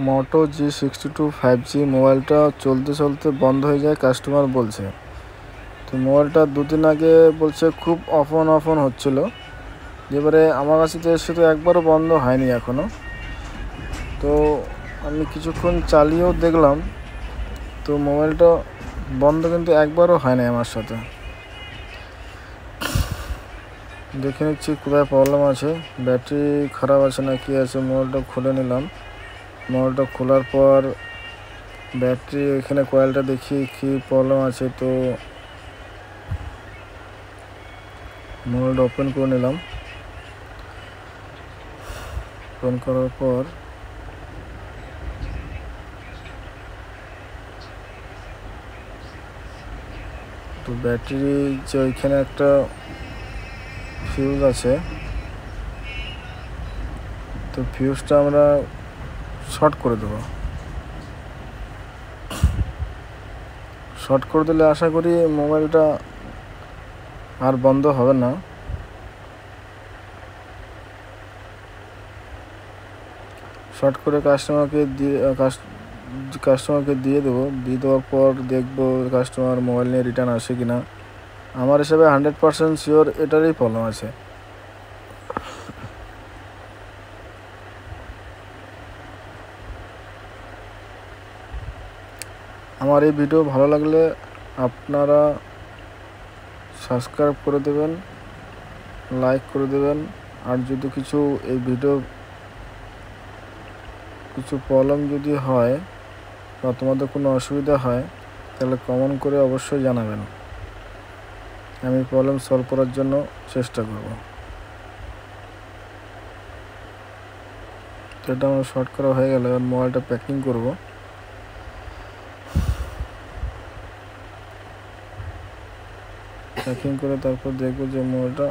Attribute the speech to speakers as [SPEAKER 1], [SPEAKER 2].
[SPEAKER 1] মোটো G62 5G মোবাইলটা চলতে চলতে বন্ধ হয়ে যায়, কাস্টমার বলছে। তো মোবাইলটা দুদিন আগে বলছে খুব অফ অন হচ্ছিলো, এবারে আমার কাছে তো এসে তো একবারও বন্ধ হয়নি এখনও। তো আমি কিছুক্ষণ চালিয়েও দেখলাম, তো মোবাইলটা বন্ধ কিন্তু একবারও হয় না আমার সাথে। দেখে নিচ্ছি কোথায় প্রবলেম আছে, ব্যাটারি খারাপ আছে না কি আছে। মোবাইলটা খুলে নিলাম, মোবাইলটা খোলার পর ব্যাটারি এখানে কয়েলটা দেখি কি প্রবলেম আছে। তো মোবাইলটা ওপেন করে নিলাম, ওপেন করার পর তো ব্যাটারি যে ওইখানে একটা ফিউজ আছে, তো ফিউজটা আমরা শর্ট করে দেবো। শর্ট করে দিলে আশা করি মোবাইলটা আর বন্ধ হবে না। শর্ট করে কাস্টমারকে দিয়ে দেবো। দিয়ে দেওয়ার পর দেখবো কাস্টমার মোবাইল নিয়ে রিটার্ন আসে কিনা। আমার হিসাবে 100% শিওর এটারই প্রবলেম আছে। আমার এই ভিডিও ভালো লাগলে আপনারা সাবস্ক্রাইব করে দেবেন, লাইক করে দেবেন। আর যদি এই ভিডিও কিছু প্রবলেম যদি হয় বা তোমাদের কোনো অসুবিধা হয়, তাহলে কমেন্ট করে অবশ্যই জানাবেন। আমি প্রবলেম সলভ করার জন্য চেষ্টা করব। তো এটা আমার শর্ট করা হয়ে গেল, এবার মোবাইলটা প্যাকিং করব। প্যাকিং করে তারপর দেখব যে মোবাইলটা